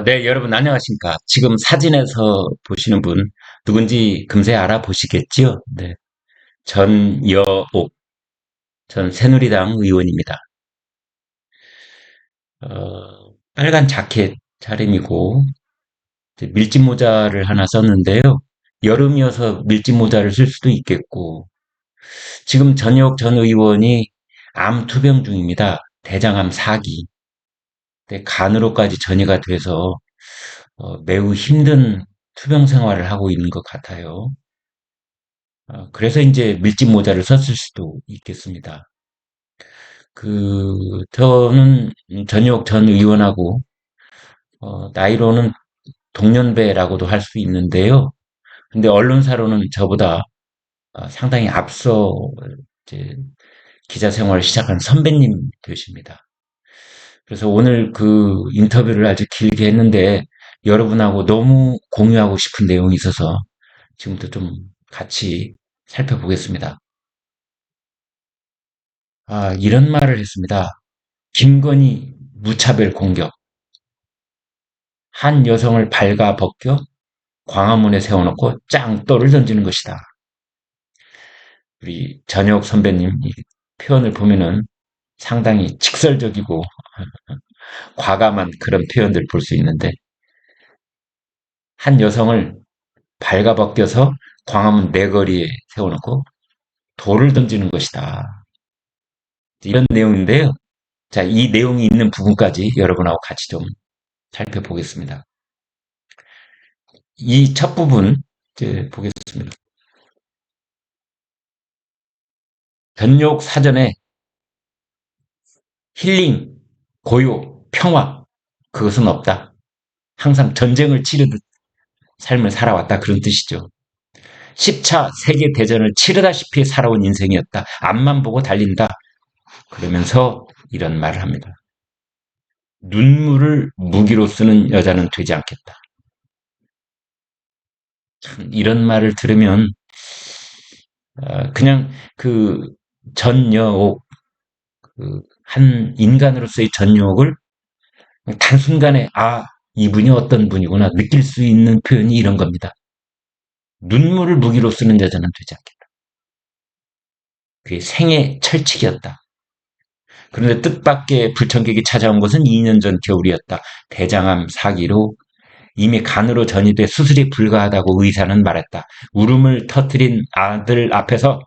네, 여러분 안녕하십니까. 지금 사진에서 보시는 분 누군지 금세 알아보시겠지요? 네, 전여옥 전 새누리당 의원입니다. 빨간 자켓 차림이고 이제 밀짚 모자를 하나 썼는데요. 여름이어서 밀짚 모자를 쓸 수도 있겠고 지금 전여옥 전 의원이 암 투병 중입니다. 대장암 4기. 간으로까지 전이가 돼서 매우 힘든 투병 생활을 하고 있는 것 같아요. 그래서 이제 밀짚 모자를 썼을 수도 있겠습니다. 저는 전역 전 의원하고, 나이로는 동년배라고도 할 수 있는데요. 근데 언론사로는 저보다 상당히 앞서 이제 기자 생활을 시작한 선배님 되십니다. 그래서 오늘 그 인터뷰를 아주 길게 했는데 여러분하고 너무 공유하고 싶은 내용이 있어서 지금부터 좀 같이 살펴보겠습니다. 이런 말을 했습니다. 김건희 무차별 공격. 한 여성을 발가 벗겨 광화문에 세워놓고 짱돌을 던지는 것이다. 우리 전혁 선배님 이 표현을 보면은 상당히 직설적이고 과감한 그런 표현들 볼 수 있는데 한 여성을 발가 벗겨서 광화문 내거리에 세워놓고 돌을 던지는 것이다. 이런 내용인데요. 자, 이 내용이 있는 부분까지 여러분하고 같이 좀 살펴보겠습니다. 이 첫 부분 이제 보겠습니다. 전욕 사전에 힐링, 고요, 평화 그것은 없다. 항상 전쟁을 치르듯 삶을 살아왔다 그런 뜻이죠. 10차 세계대전을 치르다시피 살아온 인생이었다. 앞만 보고 달린다. 그러면서 이런 말을 합니다. 눈물을 무기로 쓰는 여자는 되지 않겠다. 참 이런 말을 들으면 그냥 그 전여옥 한 인간으로서의 전욕을 단순간에 이분이 어떤 분이구나 느낄 수 있는 표현이 이런 겁니다. 눈물을 무기로 쓰는 여자는 되지 않겠다. 그게 생애 철칙이었다. 그런데 뜻밖의 불청객이 찾아온 것은 2년 전 겨울이었다. 대장암 4기로 이미 간으로 전이돼 수술이 불가하다고 의사는 말했다. 울음을 터뜨린 아들 앞에서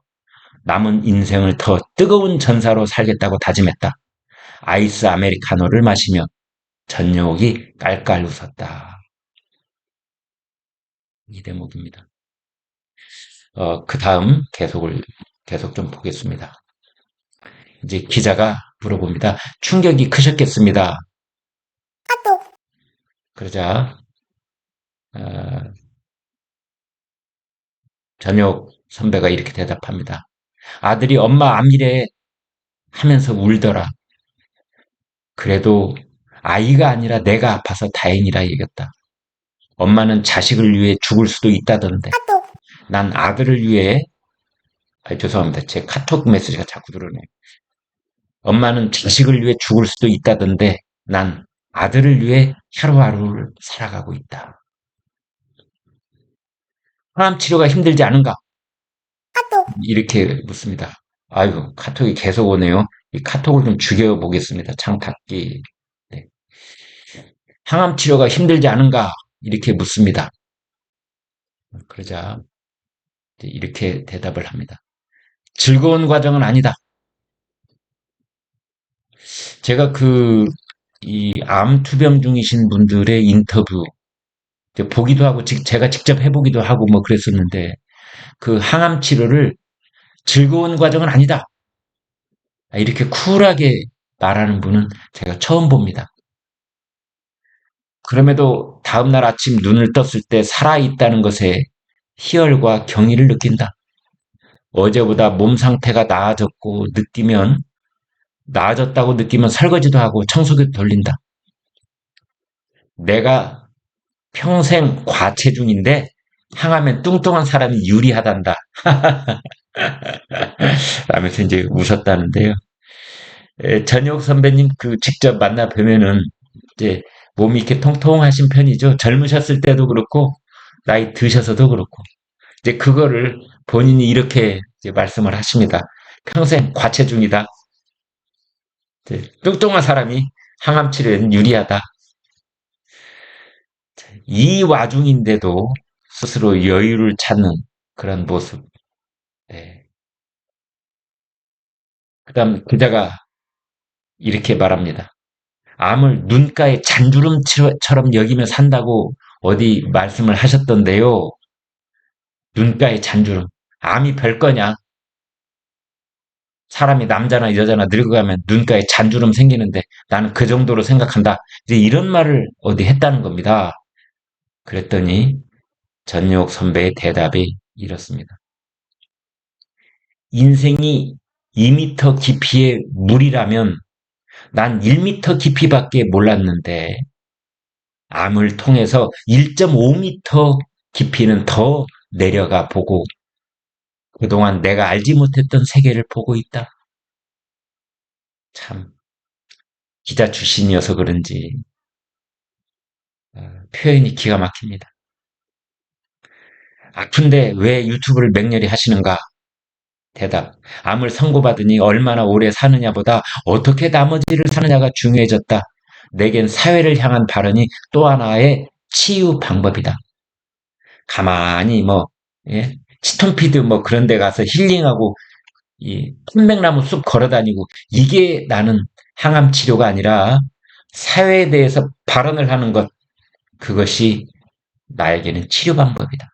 남은 인생을 더 뜨거운 전사로 살겠다고 다짐했다. 아이스 아메리카노를 마시며 전여옥이 깔깔 웃었다. 이 대목입니다. 그 다음 계속 좀 보겠습니다. 이제 기자가 물어봅니다. 충격이 크셨겠습니다. 그러자 어, 전역 선배가 이렇게 대답합니다. 아들이 엄마 암이래 하면서 울더라. 그래도 아이가 아니라 내가 아파서 다행이라 얘기했다. 엄마는 자식을 위해 죽을 수도 있다던데. 난 아들을 위해 죄송합니다. 제 카톡 메시지가 자꾸 들어오네요. 엄마는 자식을 위해 죽을 수도 있다던데 난 아들을 위해 하루하루를 살아가고 있다. 항암 치료가 힘들지 않은가? 이렇게 묻습니다. 아이고, 카톡이 계속 오네요. 이 카톡을 좀 죽여보겠습니다. 창 닫기. 네. 항암 치료가 힘들지 않은가? 이렇게 묻습니다. 그러자 이렇게 대답을 합니다. 즐거운 과정은 아니다. 제가 이 암 투병 중이신 분들의 인터뷰 보기도 하고 제가 직접 해보기도 하고 뭐 그랬었는데 그 항암 치료를 즐거운 과정은 아니다. 이렇게 쿨하게 말하는 분은 제가 처음 봅니다. 그럼에도 다음날 아침 눈을 떴을 때 살아있다는 것에 희열과 경의를 느낀다. 어제보다 몸 상태가 나아졌다고 느끼면 설거지도 하고 청소기도 돌린다. 내가 평생 과체중인데 항하면 뚱뚱한 사람이 유리하단다. 라면서 이제 웃었다는데요. 전혁 선배님 직접 만나 뵈면은 이제 몸이 이렇게 통통하신 편이죠. 젊으셨을 때도 그렇고, 나이 드셔서도 그렇고. 이제 그거를 본인이 이렇게 이제 말씀을 하십니다. 평생 과체중이다. 이제 뚱뚱한 사람이 항암 치료에는 유리하다. 이 와중인데도 스스로 여유를 찾는 그런 모습. 네. 그다음 기자가 이렇게 말합니다. 암을 눈가의 잔주름처럼 여기며 산다고 어디 말씀을 하셨던데요. 눈가의 잔주름. 암이 별거냐? 사람이 남자나 여자나 늙어가면 눈가에 잔주름 생기는데 나는 그 정도로 생각한다. 이제 이런 말을 어디 했다는 겁니다. 그랬더니 전용욱 선배의 대답이 이렇습니다. 인생이 2미터 깊이의 물이라면 난 1미터 깊이밖에 몰랐는데 암을 통해서 1.5미터 깊이는 더 내려가 보고 그동안 내가 알지 못했던 세계를 보고 있다. 참 기자 출신이어서 그런지 표현이 기가 막힙니다. 아픈데 왜 유튜브를 맹렬히 하시는가? 대답. 암을 선고받으니 얼마나 오래 사느냐보다 어떻게 나머지를 사느냐가 중요해졌다. 내겐 사회를 향한 발언이 또 하나의 치유 방법이다. 가만히 뭐, 예? 치통피드 뭐 그런 데 가서 힐링하고 이 편백나무 숲 걸어 다니고 이게 나는 항암 치료가 아니라 사회에 대해서 발언을 하는 것 그것이 나에게는 치료 방법이다.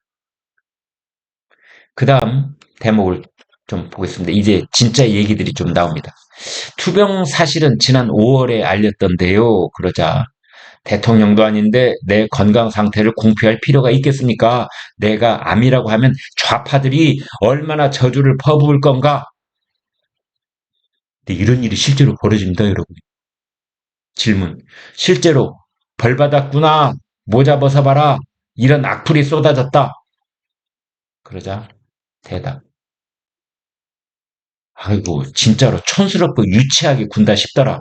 그 다음 대목을 좀 보겠습니다. 이제 진짜 얘기들이 좀 나옵니다. 투병 사실은 지난 5월에 알렸던데요. 그러자 대통령도 아닌데 내 건강 상태를 공표할 필요가 있겠습니까? 내가 암이라고 하면 좌파들이 얼마나 저주를 퍼부을 건가? 근데 이런 일이 실제로 벌어집니다, 여러분. 질문. 실제로 벌 받았구나. 모자 벗어봐라. 이런 악플이 쏟아졌다. 그러자 대답. 아이고, 진짜로 촌스럽고 유치하게 군다 싶더라.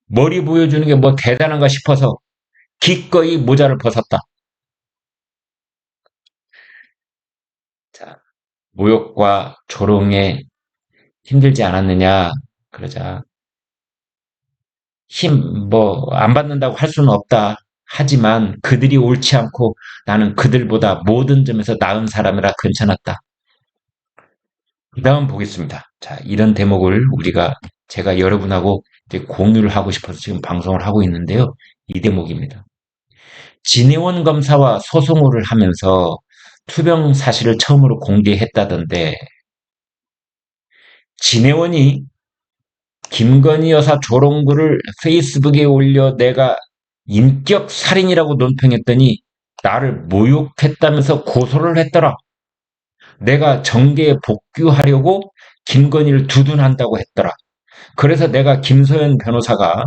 머리 보여주는 게 뭐 대단한가 싶어서 기꺼이 모자를 벗었다. 자, 모욕과 조롱에 힘들지 않았느냐. 그러자 안 받는다고 할 수는 없다. 하지만 그들이 옳지 않고 나는 그들보다 모든 점에서 나은 사람이라 괜찮았다. 그 다음 보겠습니다. 자, 이런 대목을 제가 여러분하고 이제 공유를 하고 싶어서 지금 방송을 하고 있는데요. 이 대목입니다. 진해원 검사와 소송을 하면서 투병 사실을 처음으로 공개했다던데, 진해원이 김건희 여사 조롱글을 페이스북에 올려 내가 인격 살인이라고 논평했더니 나를 모욕했다면서 고소를 했더라. 내가 정계에 복귀하려고 김건희를 두둔한다고 했더라. 그래서 내가 김소연 변호사가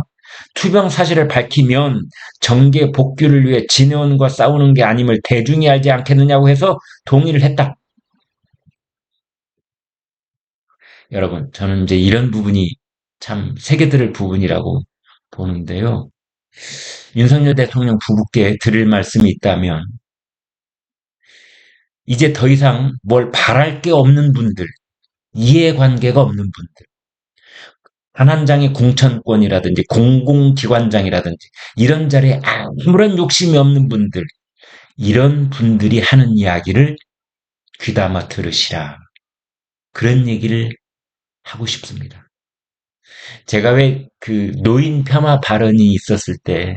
투병 사실을 밝히면 정계 복귀를 위해 진해원과 싸우는 게 아님을 대중이 알지 않겠느냐고 해서 동의를 했다. 여러분, 저는 이제 이런 부분이 참 새겨들을 부분이라고 보는데요. 윤석열 대통령 부부께 드릴 말씀이 있다면 이제 더 이상 뭘 바랄 게 없는 분들, 이해관계가 없는 분들, 한 한 장의 공천권이라든지 공공기관장이라든지 이런 자리에 아무런 욕심이 없는 분들, 이런 분들이 하는 이야기를 귀담아 들으시라. 그런 얘기를 하고 싶습니다. 제가 왜 그 노인 폄하 발언이 있었을 때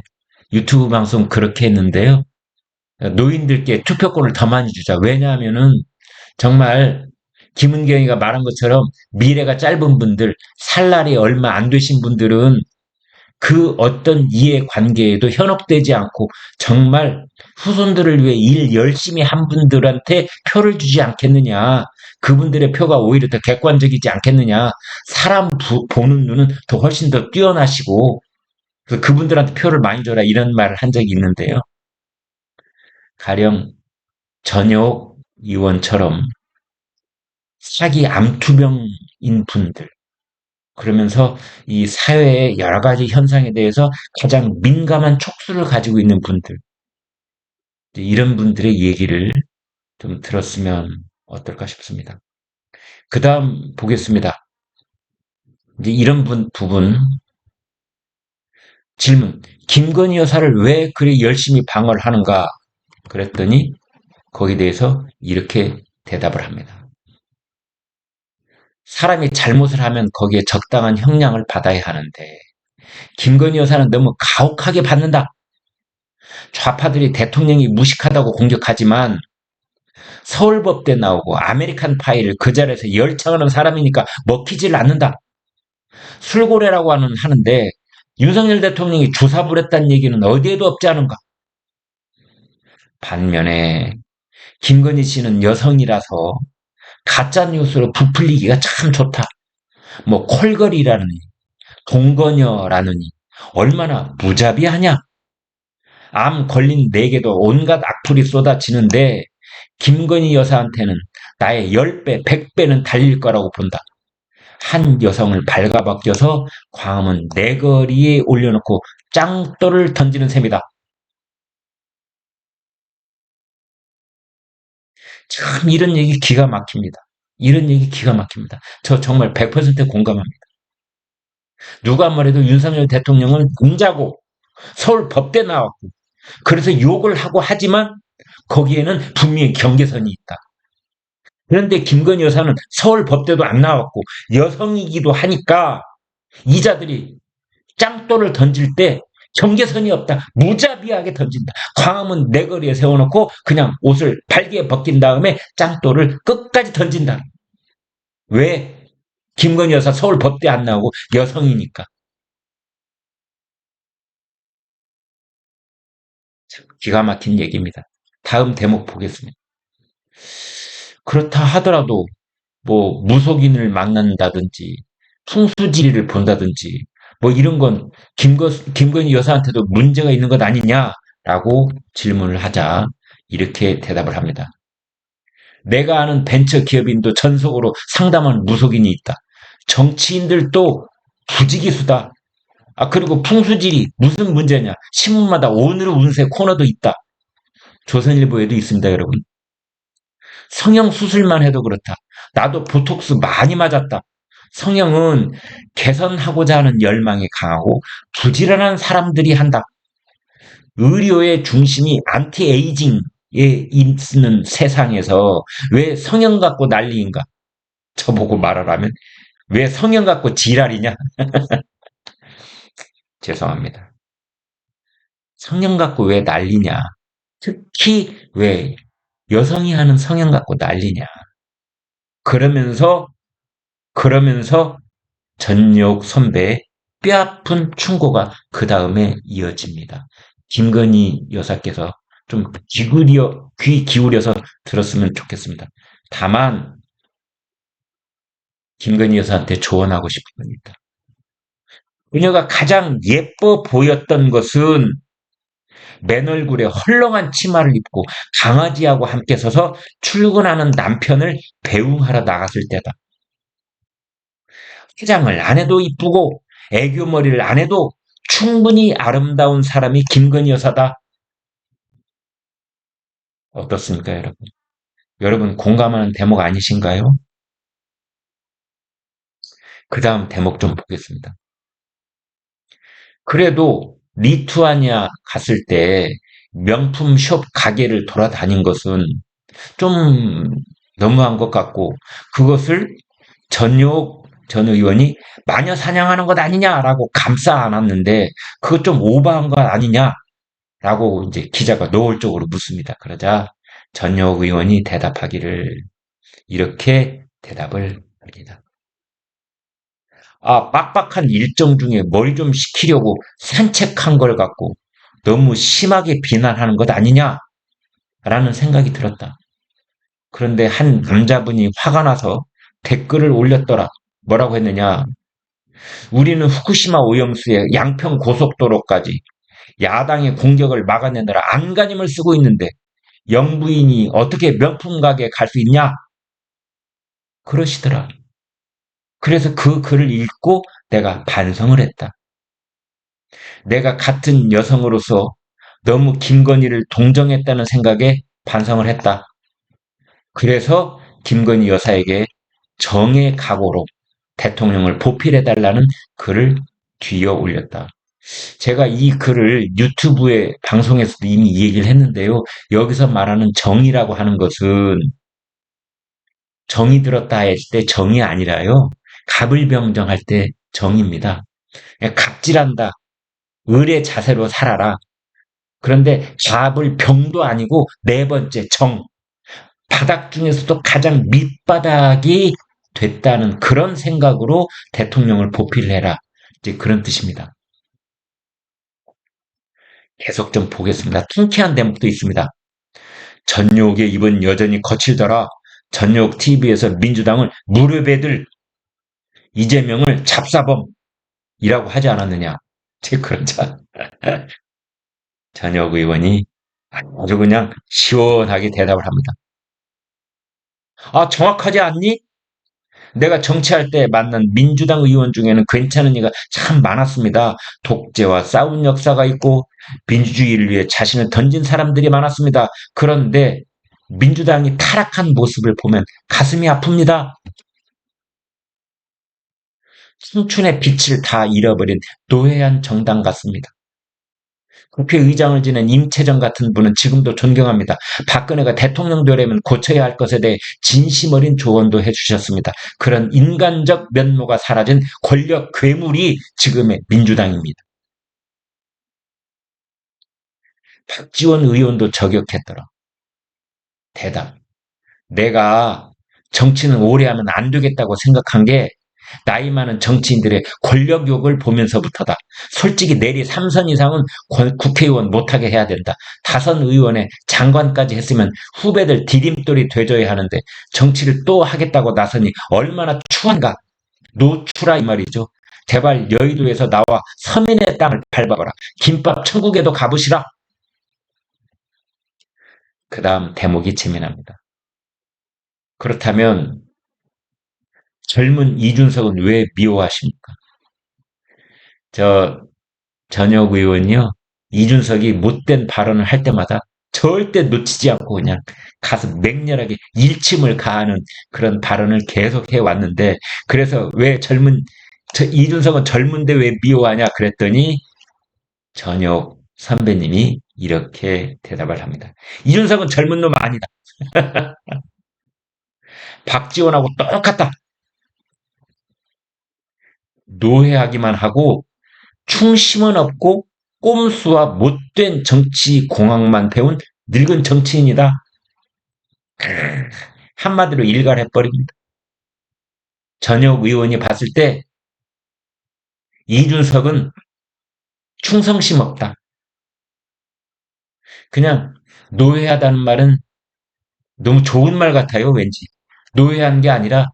유튜브 방송 그렇게 했는데요. 노인들께 투표권을 더 많이 주자. 왜냐하면은 정말 김은경이가 말한 것처럼 미래가 짧은 분들, 살 날이 얼마 안 되신 분들은 그 어떤 이해관계에도 현혹되지 않고 정말 후손들을 위해 일 열심히 한 분들한테 표를 주지 않겠느냐. 그분들의 표가 오히려 더 객관적이지 않겠느냐. 사람 보는 눈은 더 훨씬 더 뛰어나시고 그래서 그분들한테 표를 많이 줘라 이런 말을 한 적이 있는데요. 가령 전역 의원처럼 사기 암투병인 분들 그러면서 이 사회의 여러 가지 현상에 대해서 가장 민감한 촉수를 가지고 있는 분들, 이런 분들의 얘기를 좀 들었으면 어떨까 싶습니다. 그 다음 보겠습니다. 이제 이런 부분, 질문. 김건희 여사를 왜 그리 열심히 방어를 하는가? 그랬더니 거기에 대해서 이렇게 대답을 합니다. 사람이 잘못을 하면 거기에 적당한 형량을 받아야 하는데 김건희 여사는 너무 가혹하게 받는다. 좌파들이 대통령이 무식하다고 공격하지만 서울법대 나오고 아메리칸 파이를 그 자리에서 열창하는 사람이니까 먹히질 않는다. 술고래라고 하는데 윤석열 대통령이 주사 부렸다는 얘기는 어디에도 없지 않은가. 반면에 김건희 씨는 여성이라서 가짜 뉴스로 부풀리기가 참 좋다. 뭐 콜걸이라느니 동거녀라느니 얼마나 무자비하냐. 암 걸린 내게도 온갖 악플이 쏟아지는데 김건희 여사한테는 나의 10배, 100배는 달릴 거라고 본다. 한 여성을 발가벗겨서 광화문 내거리에 올려놓고 짱돌을 던지는 셈이다. 참 이런 얘기 기가 막힙니다. 이런 얘기 기가 막힙니다. 저 정말 100% 공감합니다. 누가 뭐래도 윤석열 대통령은 공자고 서울 법대 나왔고 그래서 욕을 하고 하지만 거기에는 분명히 경계선이 있다. 그런데 김건희 여사는 서울 법대도 안 나왔고 여성이기도 하니까 이자들이 짱돌을 던질 때 경계선이 없다. 무자비하게 던진다. 광화문 내거리에 세워놓고 그냥 옷을 발기에 벗긴 다음에 짱돌을 끝까지 던진다. 왜? 김건희 여사 서울 법대 안 나오고 여성이니까. 기가 막힌 얘기입니다. 다음 대목 보겠습니다. 그렇다 하더라도 뭐 무속인을 만난다든지 풍수지리를 본다든지 뭐 이런 건 김건희 여사한테도 문제가 있는 것 아니냐라고 질문을 하자 이렇게 대답을 합니다. 내가 아는 벤처 기업인도 전속으로 상담한 무속인이 있다. 정치인들도 부지기수다. 아 그리고 풍수지리 무슨 문제냐? 신문마다 오늘의 운세 코너도 있다. 조선일보에도 있습니다, 여러분. 성형 수술만 해도 그렇다. 나도 보톡스 많이 맞았다. 성형은 개선하고자 하는 열망이 강하고 부지런한 사람들이 한다. 의료의 중심이 안티에이징에 있는 세상에서 왜 성형 갖고 난리인가? 저보고 말하라면 왜 성형 갖고 지랄이냐? 죄송합니다. 성형 갖고 왜 난리냐? 특히 왜 여성이 하는 성형 갖고 난리냐? 그러면서 그러면서 전역 선배의 뼈아픈 충고가 그 다음에 이어집니다. 김건희 여사께서 좀 귀 기울여서 들었으면 좋겠습니다. 다만 김건희 여사한테 조언하고 싶은 겁니다. 그녀가 가장 예뻐 보였던 것은 맨 얼굴에 헐렁한 치마를 입고 강아지하고 함께 서서 출근하는 남편을 배웅하러 나갔을 때다. 화장을 안 해도 이쁘고 애교 머리를 안 해도 충분히 아름다운 사람이 김건희 여사다. 어떻습니까, 여러분? 여러분 공감하는 대목 아니신가요? 그 다음 대목 좀 보겠습니다. 그래도 리투아니아 갔을 때 명품 숍 가게를 돌아다닌 것은 좀 너무한 것 같고 그것을 전효 전 의원이 마녀 사냥하는 것 아니냐라고 감싸 안았는데 그것 좀 오버한 것 아니냐라고 이제 기자가 노골적으로 묻습니다. 그러자 전효 의원이 대답하기를 이렇게 대답을 합니다. 아, 빡빡한 일정 중에 뭘 좀 시키려고 산책한 걸 갖고 너무 심하게 비난하는 것 아니냐라는 생각이 들었다. 그런데 한 남자분이 화가 나서 댓글을 올렸더라. 뭐라고 했느냐? 우리는 후쿠시마 오염수에 양평 고속도로까지 야당의 공격을 막아내느라 안간힘을 쓰고 있는데 영부인이 어떻게 명품 가게 갈 수 있냐? 그러시더라. 그래서 그 글을 읽고 내가 반성을 했다. 내가 같은 여성으로서 너무 김건희를 동정했다는 생각에 반성을 했다. 그래서 김건희 여사에게 정의 각오로 대통령을 보필해달라는 글을 뒤어 올렸다. 제가 이 글을 유튜브에 방송에서도 이미 이 얘기를 했는데요. 여기서 말하는 정의라고 하는 것은 정이 들었다 했을 때 정이 아니라요. 갑을병정할 때 정입니다. 갑질한다. 을의 자세로 살아라. 그런데 갑을 병도 아니고 네 번째 정. 바닥 중에서도 가장 밑바닥이 됐다는 그런 생각으로 대통령을 보필해라. 이제 그런 뜻입니다. 계속 좀 보겠습니다. 통쾌한 대목도 있습니다. 전욕의 입은 여전히 거칠더라. 전욕 TV에서 민주당을 무릎에 들 이재명을 잡사범이라고 하지 않았느냐. 제 그런 전역 의원이 아주 그냥 시원하게 대답을 합니다. 아, 정확하지 않니? 내가 정치할 때 만난 민주당 의원 중에는 괜찮은 이가 참 많았습니다. 독재와 싸운 역사가 있고 민주주의를 위해 자신을 던진 사람들이 많았습니다. 그런데 민주당이 타락한 모습을 보면 가슴이 아픕니다. 청춘의 빛을 다 잃어버린 노회한 정당 같습니다. 국회의장을 지낸 임채정 같은 분은 지금도 존경합니다. 박근혜가 대통령 되려면 고쳐야 할 것에 대해 진심 어린 조언도 해주셨습니다. 그런 인간적 면모가 사라진 권력 괴물이 지금의 민주당입니다. 박지원 의원도 저격했더라. 대답. 내가 정치는 오래 하면 안 되겠다고 생각한 게 나이 많은 정치인들의 권력욕을 보면서부터다. 솔직히 내리 3선 이상은 국회의원 못하게 해야 된다. 다선 의원에 장관까지 했으면 후배들 디딤돌이 돼줘야 하는데 정치를 또 하겠다고 나서니 얼마나 추한가. 노추라 이 말이죠. 제발 여의도에서 나와 서민의 땅을 밟아보라. 김밥 천국에도 가보시라. 그 다음 대목이 재미납니다. 그렇다면 젊은 이준석은 왜 미워하십니까? 저 전역 의원이요. 이준석이 못된 발언을 할 때마다 절대 놓치지 않고 그냥 가서 맹렬하게 일침을 가하는 그런 발언을 계속 해왔는데 그래서 왜 이준석은 젊은데 왜 미워하냐 그랬더니 전역 선배님이 이렇게 대답을 합니다. 이준석은 젊은 놈 아니다. 박지원하고 똑같다. 노회하기만 하고 충심은 없고 꼼수와 못된 정치 공학만 배운 늙은 정치인이다. 한마디로 일갈해버립니다. 전역 의원이 봤을 때 이준석은 충성심 없다. 그냥 노회하다는 말은 너무 좋은 말 같아요, 왠지. 노회한 게 아니라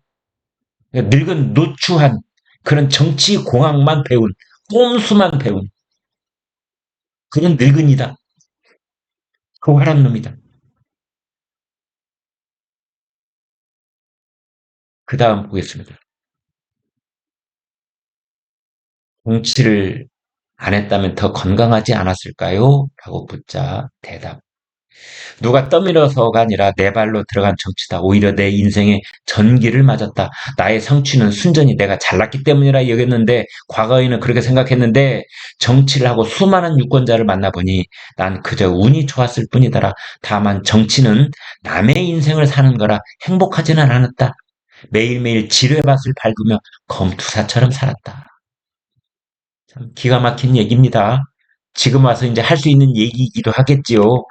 늙은 노추한 그런 정치 공학만 배운 꼼수만 배운 그런 늙은이다. 그 화란 놈이다. 그 다음 보겠습니다. 정치를 안 했다면 더 건강하지 않았을까요? 라고 묻자 대답. 누가 떠밀어서가 아니라 내 발로 들어간 정치다. 오히려 내 인생에 전기를 맞았다. 나의 성취는 순전히 내가 잘났기 때문이라 여겼는데 과거에는 그렇게 생각했는데 정치를 하고 수많은 유권자를 만나보니 난 그저 운이 좋았을 뿐이더라. 다만 정치는 남의 인생을 사는 거라 행복하지는 않았다. 매일매일 지뢰밭을 밟으며 검투사처럼 살았다. 참 기가 막힌 얘기입니다. 지금 와서 이제 할 수 있는 얘기이기도 하겠지요.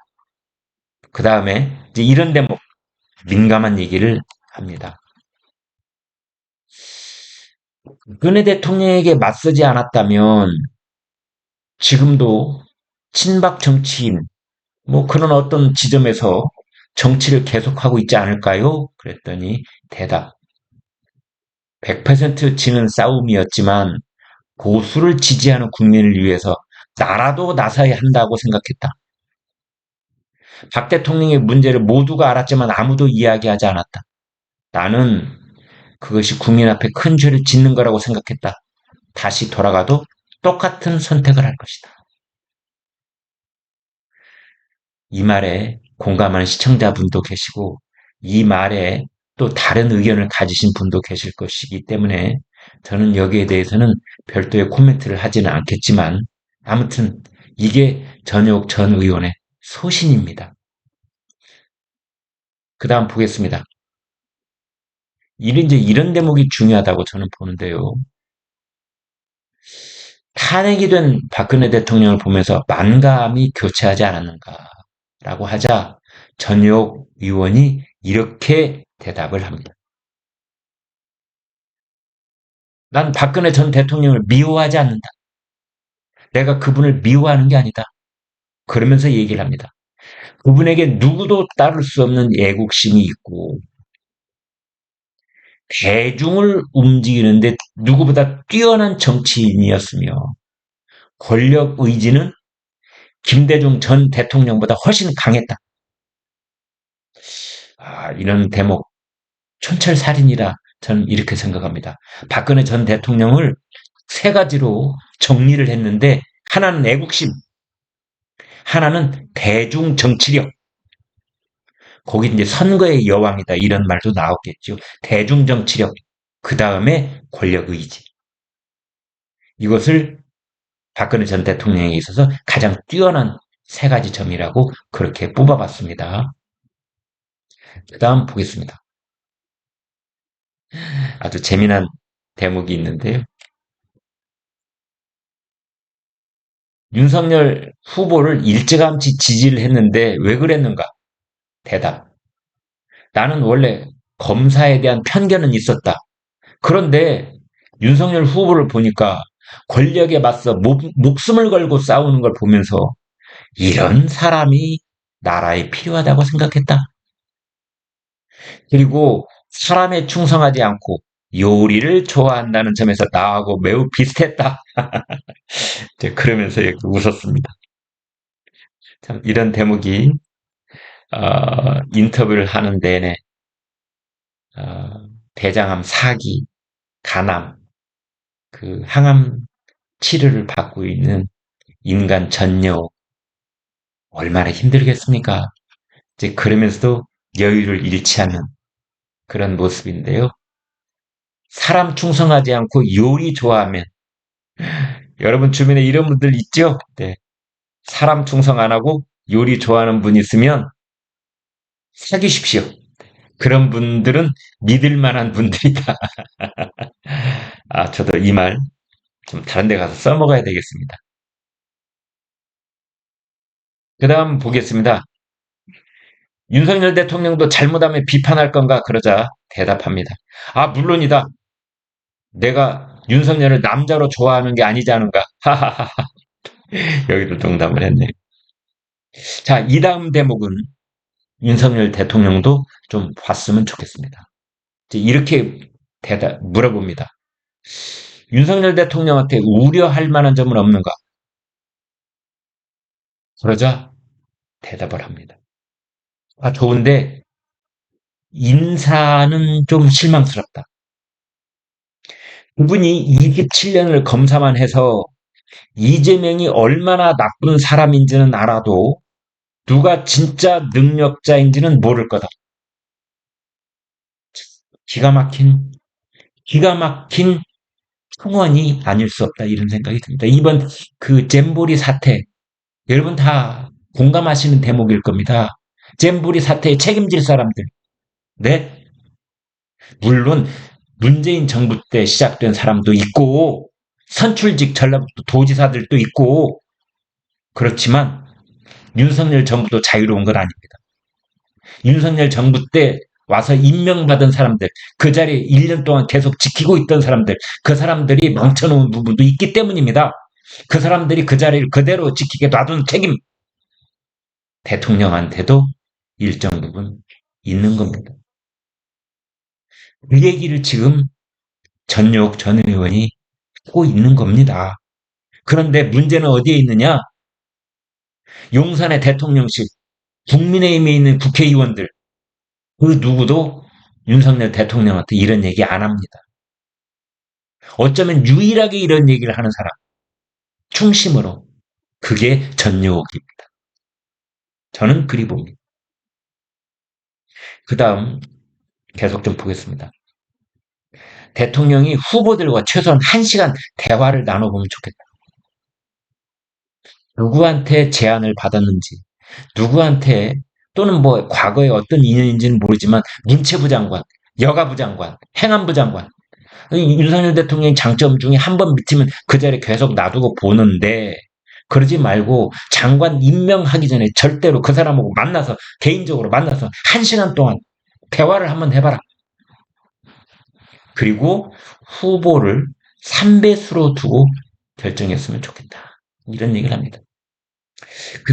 그 다음에 이제 이런 대목, 민감한 얘기를 합니다. 박근혜 대통령에게 맞서지 않았다면 지금도 친박 정치인, 뭐 그런 어떤 지점에서 정치를 계속하고 있지 않을까요? 그랬더니 대답. 100% 지는 싸움이었지만 보수를 지지하는 국민을 위해서 나라도 나서야 한다고 생각했다. 박 대통령의 문제를 모두가 알았지만 아무도 이야기하지 않았다. 나는 그것이 국민 앞에 큰 죄를 짓는 거라고 생각했다. 다시 돌아가도 똑같은 선택을 할 것이다. 이 말에 공감하는 시청자분도 계시고 이 말에 또 다른 의견을 가지신 분도 계실 것이기 때문에 저는 여기에 대해서는 별도의 코멘트를 하지는 않겠지만 아무튼 이게 전역 전 의원의 소신입니다. 그 다음 보겠습니다. 이제 이런 대목이 중요하다고 저는 보는데요. 탄핵이 된 박근혜 대통령을 보면서 만감이 교체하지 않았는가라고 하자 전역 의원이 이렇게 대답을 합니다. 난 박근혜 전 대통령을 미워하지 않는다. 내가 그분을 미워하는 게 아니다. 그러면서 얘기를 합니다. 그분에게 누구도 따를 수 없는 애국심이 있고 대중을 움직이는데 누구보다 뛰어난 정치인이었으며 권력 의지는 김대중 전 대통령보다 훨씬 강했다. 이런 대목 촌철살인이라 저는 이렇게 생각합니다. 박근혜 전 대통령을 세 가지로 정리를 했는데 하나는 애국심, 하나는 대중 정치력, 거기 이제 선거의 여왕이다 이런 말도 나왔겠죠. 대중 정치력, 그 다음에 권력 의지. 이것을 박근혜 전 대통령에 있어서 가장 뛰어난 세 가지 점이라고 그렇게 뽑아봤습니다. 그 다음 보겠습니다. 아주 재미난 대목이 있는데요. 윤석열 후보를 일찌감치 지지를 했는데 왜 그랬는가? 대답. 나는 원래 검사에 대한 편견은 있었다. 그런데 윤석열 후보를 보니까 권력에 맞서 목숨을 걸고 싸우는 걸 보면서 이런 사람이 나라에 필요하다고 생각했다. 그리고 사람에 충성하지 않고 요리를 좋아한다는 점에서 나하고 매우 비슷했다. 그러면서 이렇게 웃었습니다. 참 이런 대목이 인터뷰를 하는 내내 대장암 4기, 간암, 그 항암 치료를 받고 있는 인간 전여 얼마나 힘들겠습니까? 이제 그러면서도 여유를 잃지 않는 그런 모습인데요. 사람 충성하지 않고 요리 좋아하면 여러분 주변에 이런 분들 있죠? 네. 사람 충성 안 하고 요리 좋아하는 분 있으면 사귀십시오. 그런 분들은 믿을 만한 분들이다. 저도 이 말 좀 다른 데 가서 써먹어야 되겠습니다. 그 다음 보겠습니다. 윤석열 대통령도 잘못하면 비판할 건가 그러자 대답합니다. 물론이다. 내가 윤석열을 남자로 좋아하는 게 아니지 않은가. 하하하. 여기도 동담을 했네. 자, 이 다음 대목은 윤석열 대통령도 좀 봤으면 좋겠습니다. 이렇게 물어봅니다. 윤석열 대통령한테 우려할 만한 점은 없는가? 그러자 대답을 합니다. 좋은데 인사는 좀 실망스럽다. 그분이 27년을 검사만 해서 이재명이 얼마나 나쁜 사람인지는 알아도 누가 진짜 능력자인지는 모를 거다. 기가 막힌, 기가 막힌 청원이 아닐 수 없다. 이런 생각이 듭니다. 이번 그 잼보리 사태, 여러분 다 공감하시는 대목일 겁니다. 잼보리 사태에 책임질 사람들. 네? 물론 문재인 정부 때 시작된 사람도 있고 선출직 전라북도 도지사들도 있고 그렇지만 윤석열 정부도 자유로운 건 아닙니다. 윤석열 정부 때 와서 임명받은 사람들, 그 자리에 1년 동안 계속 지키고 있던 사람들, 그 사람들이 망쳐놓은 부분도 있기 때문입니다. 그 사람들이 그 자리를 그대로 지키게 놔둔 책임, 대통령한테도 일정 부분 있는 겁니다. 그 얘기를 지금 전역 전 의원이 하고 있는 겁니다. 그런데 문제는 어디에 있느냐? 용산의 대통령실, 국민의힘에 있는 국회의원들, 그 누구도 윤석열 대통령한테 이런 얘기 안 합니다. 어쩌면 유일하게 이런 얘기를 하는 사람, 충심으로. 그게 전용욱입니다. 저는 그리 봅니다. 그 다음 계속 좀 보겠습니다. 대통령이 후보들과 최소한 1시간 대화를 나눠보면 좋겠다. 누구한테 제안을 받았는지, 누구한테 또는 뭐 과거에 어떤 인연인지는 모르지만 문체부 장관, 여가부 장관, 행안부 장관, 윤석열 대통령의 장점 중에 한 번 미치면 그 자리에 계속 놔두고 보는데 그러지 말고 장관 임명하기 전에 절대로 그 사람하고 만나서 개인적으로 만나서 1시간 동안 대화를 한번 해봐라. 그리고 후보를 3배수로 두고 결정했으면 좋겠다. 이런 얘기를 합니다. 그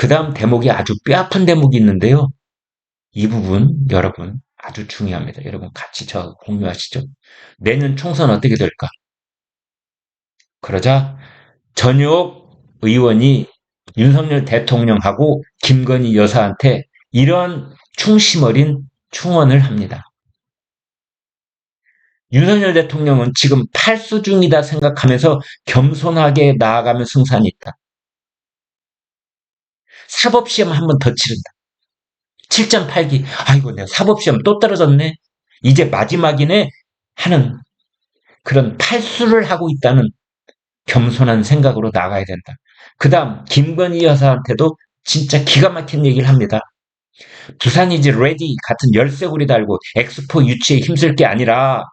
다음 대목이 아주 뼈아픈 대목이 있는데요. 이 부분 여러분 아주 중요합니다. 여러분 같이 저 공유하시죠. 내년 총선 어떻게 될까? 그러자 전효옥 의원이 윤석열 대통령하고 김건희 여사한테 이런 충심 어린 충언을 합니다. 윤석열 대통령은 지금 팔수 중이다 생각하면서 겸손하게 나아가면 승산이 있다. 사법시험 한 번 더 치른다. 7.8기. 아이고, 내가 사법시험 또 떨어졌네. 이제 마지막이네. 하는 그런 팔수를 하고 있다는 겸손한 생각으로 나가야 된다. 그 다음, 김건희 여사한테도 진짜 기가 막힌 얘기를 합니다. 부산이지 레디 같은 열쇠고리 달고 엑스포 유치에 힘쓸 게 아니라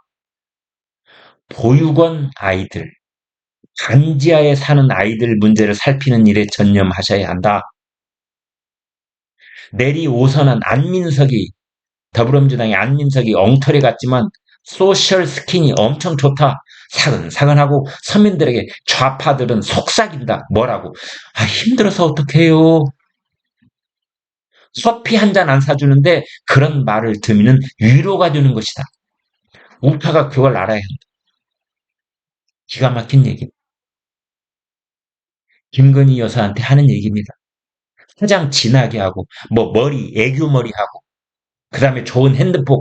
보육원 아이들, 간지하에 사는 아이들 문제를 살피는 일에 전념하셔야 한다. 내리 오선한 안민석이 더불어민주당의 안민석이 엉터리 같지만 소셜 스킨이 엄청 좋다. 사근사근하고 서민들에게 좌파들은 속삭인다. 뭐라고? 아, 힘들어서 어떡해요. 커피 한 잔 안 사주는데 그런 말을 들으면 위로가 되는 것이다. 우파가 그걸 알아야 한다. 기가 막힌 얘기. 김건희 여사한테 하는 얘기입니다. 화장 진하게 하고 뭐 머리 애교 머리 하고 그다음에 좋은 핸드폰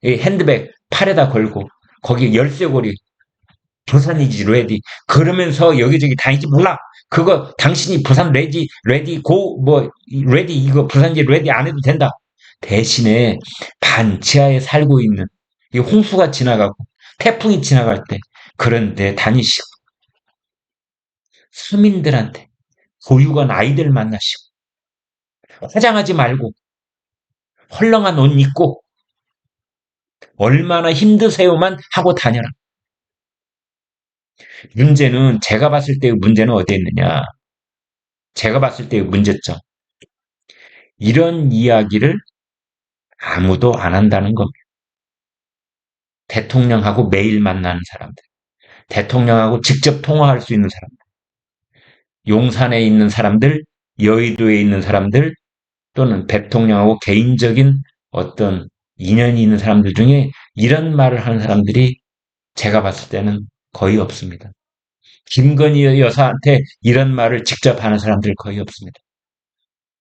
핸드백 팔에다 걸고 거기에 열쇠고리 부산이지 레디 그러면서 여기저기 다니지 몰라. 그거 당신이 부산 레디 고 뭐 레디 이거 부산지 레디 안 해도 된다. 대신에 반지하에 살고 있는 이 홍수가 지나가고 태풍이 지나갈 때 그런데 다니시고 서민들한테 보육원 아이들 만나시고 화장하지 말고 헐렁한 옷 입고 얼마나 힘드세요만 하고 다녀라. 문제는 제가 봤을 때의 문제는 어디에 있느냐. 제가 봤을 때의 문제점. 이런 이야기를 아무도 안 한다는 겁니다. 대통령하고 매일 만나는 사람들. 대통령하고 직접 통화할 수 있는 사람들. 용산에 있는 사람들, 여의도에 있는 사람들, 또는 대통령하고 개인적인 어떤 인연이 있는 사람들 중에 이런 말을 하는 사람들이 제가 봤을 때는 거의 없습니다. 김건희 여사한테 이런 말을 직접 하는 사람들 거의 없습니다.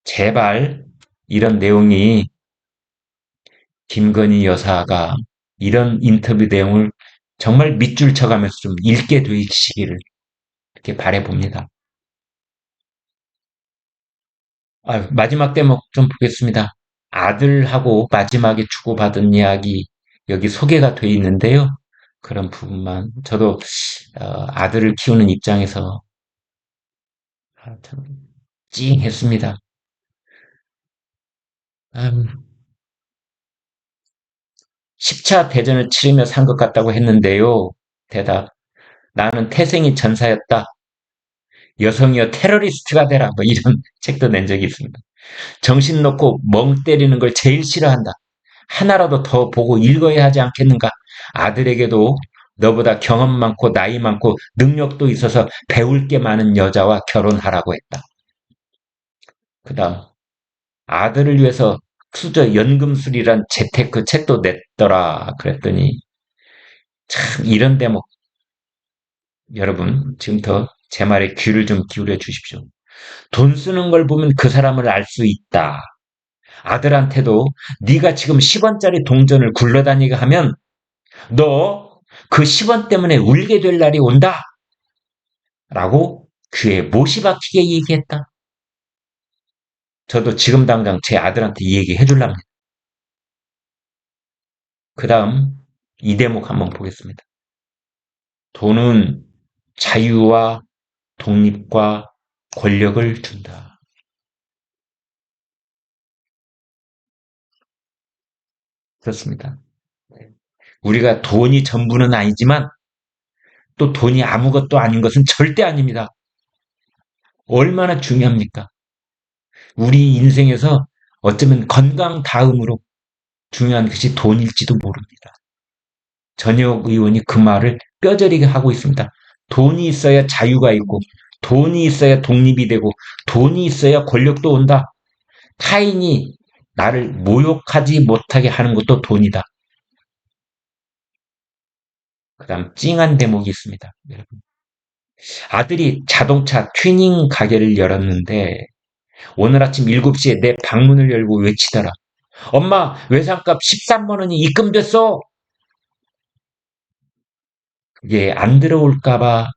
제발 이런 내용이 김건희 여사가 이런 인터뷰 내용을 정말 밑줄 쳐가면서 좀 읽게 되시기를 이렇게 바라봅니다. 마지막 대목 좀 보겠습니다. 아들하고 마지막에 주고받은 이야기 여기 소개가 돼 있는데요. 그런 부분만 저도 아들을 키우는 입장에서 참 찡했습니다. 10차 대전을 치르며 산 것 같다고 했는데요. 대답. 나는 태생이 전사였다. 여성이여 테러리스트가 되라. 뭐 이런 책도 낸 적이 있습니다. 정신 놓고 멍 때리는 걸 제일 싫어한다. 하나라도 더 보고 읽어야 하지 않겠는가? 아들에게도 너보다 경험 많고 나이 많고 능력도 있어서 배울 게 많은 여자와 결혼하라고 했다. 그 다음 아들을 위해서 수저 연금술이란 재테크 책도 냈더라 그랬더니 참 이런 대목 여러분 지금부터 제 말에 귀를 좀 기울여 주십시오. 돈 쓰는 걸 보면 그 사람을 알 수 있다. 아들한테도 네가 지금 10원짜리 동전을 굴러다니게 하면 너 그 10원 때문에 울게 될 날이 온다. 라고 귀에 못이 박히게 얘기했다. 저도 지금 당장 제 아들한테 이 얘기 해줄랍니다. 그 다음 이 대목 한번 보겠습니다. 돈은 자유와 독립과 권력을 준다. 그렇습니다. 우리가 돈이 전부는 아니지만 또 돈이 아무것도 아닌 것은 절대 아닙니다. 얼마나 중요합니까? 우리 인생에서 어쩌면 건강 다음으로 중요한 것이 돈일지도 모릅니다. 전역 의원이 그 말을 뼈저리게 하고 있습니다. 돈이 있어야 자유가 있고, 돈이 있어야 독립이 되고, 돈이 있어야 권력도 온다. 타인이 나를 모욕하지 못하게 하는 것도 돈이다. 그 다음 찡한 대목이 있습니다. 여러분. 아들이 자동차 튜닝 가게를 열었는데 오늘 아침 7시에 내 방문을 열고 외치더라. 엄마, 외상값 13만 원이 입금됐어. 그게 안 들어올까봐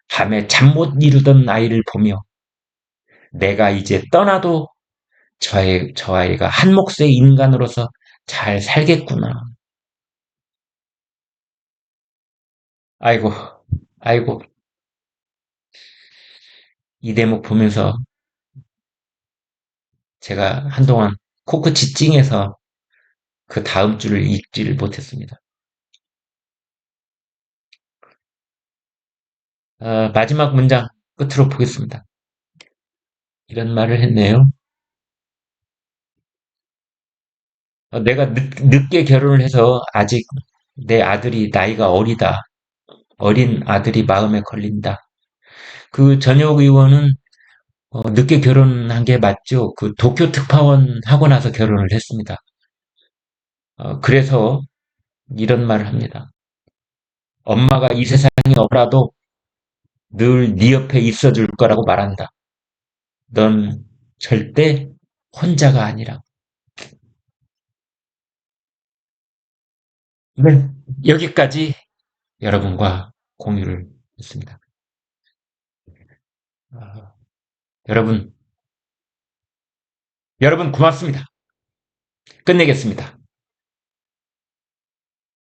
밤에 잠 못 이루던 아이를 보며 내가 이제 떠나도 저 아이가 한 몫의 인간으로서 잘 살겠구나. 아이고, 아이고, 이 대목 보면서 제가 한동안 코끝이 찡해서 그 다음 줄을 읽지를 못했습니다. 마지막 문장 끝으로 보겠습니다. 이런 말을 했네요. 내가 늦게 결혼을 해서 아직 내 아들이 나이가 어리다. 어린 아들이 마음에 걸린다. 그 전역 의원은 늦게 결혼한 게 맞죠. 그 도쿄 특파원 하고 나서 결혼을 했습니다. 그래서 이런 말을 합니다. 엄마가 이 세상에 없더라도 늘 네 옆에 있어줄 거라고 말한다. 넌 절대 혼자가 아니라. 네, 여기까지 여러분과 공유를 했습니다. 아, 여러분, 여러분 고맙습니다. 끝내겠습니다.